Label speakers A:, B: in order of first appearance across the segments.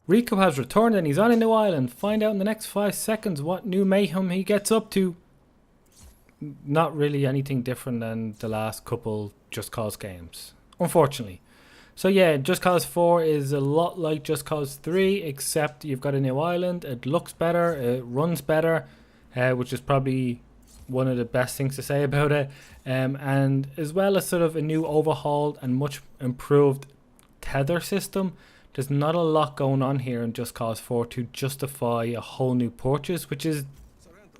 A: Rico has returned and he's on a new island. Find out in the next 5 seconds what new mayhem he gets up to. Not really anything different than the last couple Just Cause games, unfortunately. So yeah, Just Cause 4 is a lot like Just Cause 3, except you've got a new island, it looks better, it runs better, which is probably one of the best things to say about it. And as well as sort of a new overhauled and much improved tether system. There's not a lot going on here in Just Cause 4 to justify a whole new purchase, which is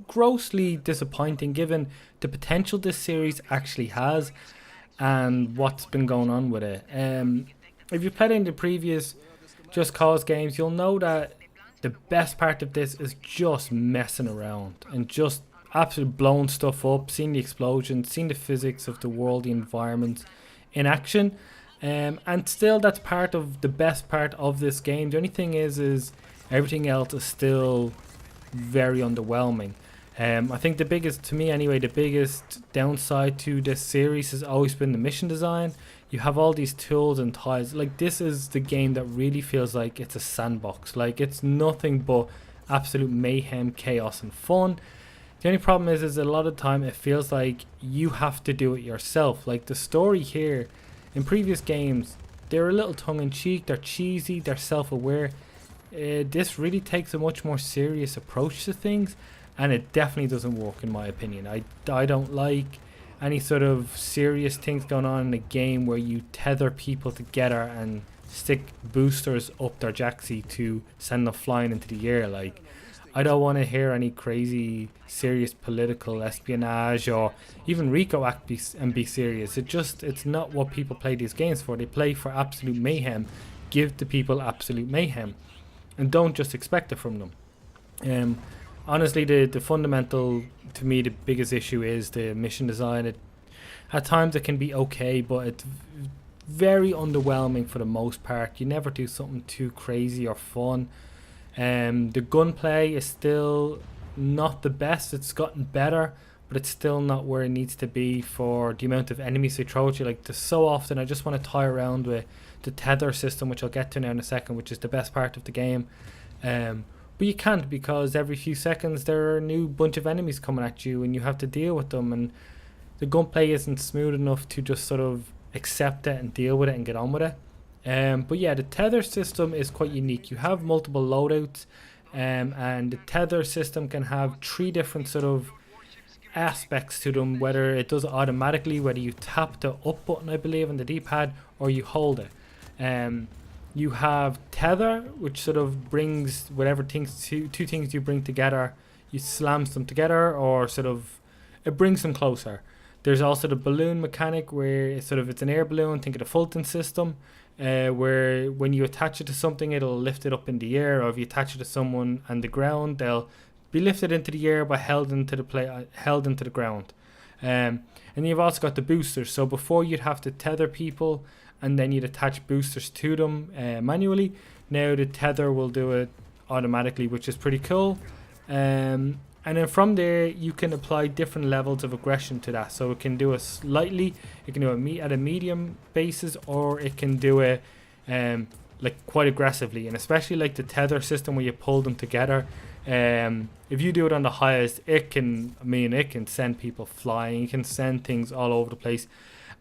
A: grossly disappointing given the potential this series actually has and what's been going on with it. If you played in the previous Just Cause games, you'll know that the best part of this is just messing around and just absolutely blowing stuff up, seeing the explosions, seeing the physics of the world, the environment in action. And still that's part of the best part of this game. The only thing is everything else is still very underwhelming. I think the biggest, to me anyway, the biggest downside to this series has always been the mission design. You have all these tools and tiles. Like, this is the game that really feels like it's a sandbox. Like, it's nothing but absolute mayhem, chaos and fun. The only problem is a lot of time it feels like you have to do it yourself. Like, the story here in previous games, they're a little tongue-in-cheek, they're cheesy, they're self-aware. This really takes a much more serious approach to things, and it definitely doesn't work in my opinion. I don't like any sort of serious things going on in a game where you tether people together and stick boosters up their jacksie to send them flying into the air. Like, I don't want to hear any crazy serious political espionage or even Rico act and be serious. It's not what people play these games for. They play for absolute mayhem. Give the people absolute mayhem and don't just expect it from them. Honestly, the fundamental, to me, the biggest issue is the mission design. At times it can be okay, but it's very underwhelming for the most part. You never do something too crazy or fun. The gunplay is still not the best. It's gotten better, but it's still not where it needs to be for the amount of enemies they throw at you. Like, there's so often I just want to toy around with the tether system, which I'll get to now in a second, which is the best part of the game. But you can't, because every few seconds there are a new bunch of enemies coming at you and you have to deal with them, and the gunplay isn't smooth enough to just sort of accept it and deal with it and get on with it. But yeah, the tether system is quite unique. You have multiple loadouts, and the tether system can have 3 different sort of aspects to them, whether it does it automatically, whether you tap the up button, I believe, on the D-pad, or you hold it. You have tether, which sort of brings whatever things, two things you bring together, you slams them together, or sort of it brings them closer. There's also the balloon mechanic, where it's an air balloon. Think of the Fulton system, where when you attach it to something, it'll lift it up in the air, or if you attach it to someone and the ground, they'll be lifted into the air but held into the ground. And you've also got the boosters. So before you'd have to tether people and then you'd attach boosters to them manually. Now the tether will do it automatically, which is pretty cool. And then from there you can apply different levels of aggression to that. So it can do it slightly, it can do it at a medium basis, or it can do it like quite aggressively. And especially like the tether system where you pull them together, if you do it on the highest, it can send people flying, it can send things all over the place.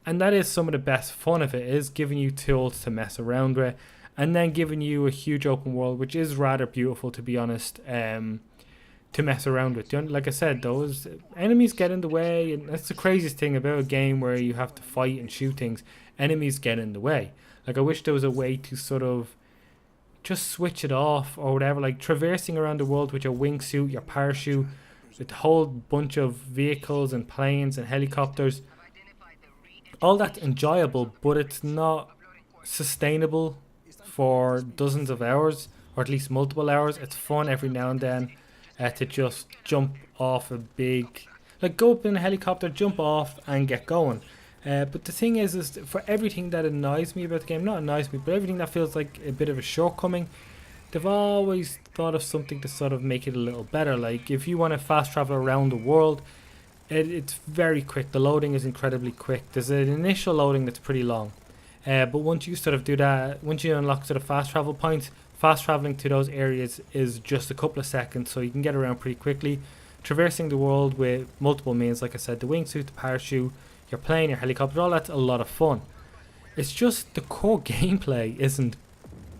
A: And that is some of the best fun of it, is giving you tools to mess around with, and then giving you a huge open world, which is rather beautiful, to be honest, to mess around with. Like I said, those enemies get in the way, and that's the craziest thing about a game where you have to fight and shoot things. Enemies get in the way. Like, I wish there was a way to sort of just switch it off or whatever, like traversing around the world with your wingsuit, your parachute, with a whole bunch of vehicles and planes and helicopters. All that's enjoyable, but it's not sustainable for dozens of hours, or at least multiple hours. It's fun every now and then to just jump off a big, like, go up in a helicopter, jump off and get going. But the thing is for everything that annoys me about the game, not annoys me, but everything that feels like a bit of a shortcoming, they've always thought of something to sort of make it a little better. Like, if you want to fast travel around the world, it's very quick. The loading is incredibly quick. There's an initial loading that's pretty long. But once you sort of do that, once you unlock sort of fast travel points, fast traveling to those areas is just a couple of seconds, so you can get around pretty quickly. Traversing the world with multiple means, like I said, the wingsuit, the parachute, your plane, your helicopter, all that's a lot of fun. It's just the core gameplay isn't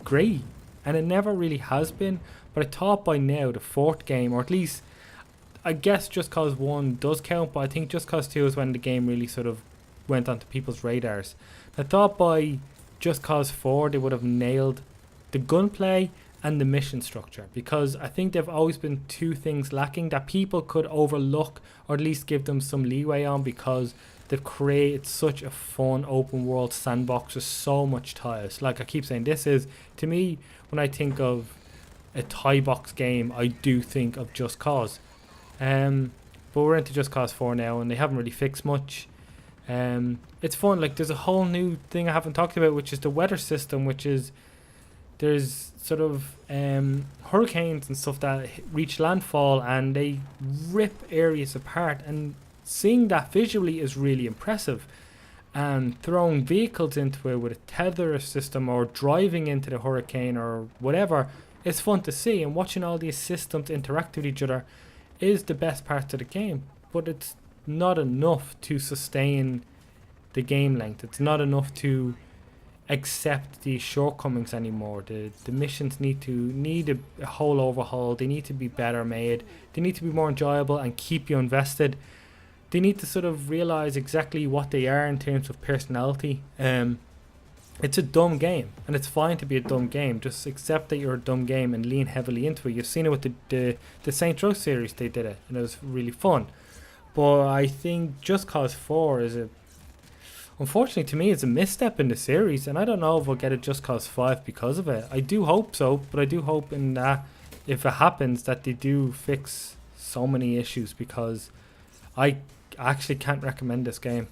A: great, and it never really has been. But I thought by now the fourth game, or at least I guess Just Cause 1 does count, but I think Just Cause 2 is when the game really sort of went onto people's radars. I thought by Just Cause 4 they would have nailed the gunplay and the mission structure, because I think they've always been two things lacking that people could overlook, or at least give them some leeway on, because they've created such a fun open world sandbox with so much tiles. Like I keep saying, this is, to me, when I think of a tie box game, I do think of Just Cause. But we're into Just Cause 4 now, and they haven't really fixed much. It's fun. Like, there's a whole new thing I haven't talked about, which is the weather system, which is there's sort of hurricanes and stuff that reach landfall and they rip areas apart, and seeing that visually is really impressive. And throwing vehicles into it with a tether system, or driving into the hurricane or whatever, is fun to see. And watching all these systems interact with each other is the best part of the game, but it's not enough to sustain the game length. It's not enough to accept these shortcomings anymore. The missions need a whole overhaul. They need to be better made. They need to be more enjoyable and keep you invested. They need to sort of realize exactly what they are in terms of personality. It's a dumb game, and it's fine to be a dumb game. Just accept that you're a dumb game and lean heavily into it. You've seen it with the Saints Row series. They did it, and it was really fun. But I think Just Cause 4 is unfortunately to me, it's a misstep in the series, and I don't know if we'll get a Just Cause 5 because of it. I do hope so, but I do hope in that if it happens that they do fix so many issues, because I actually can't recommend this game.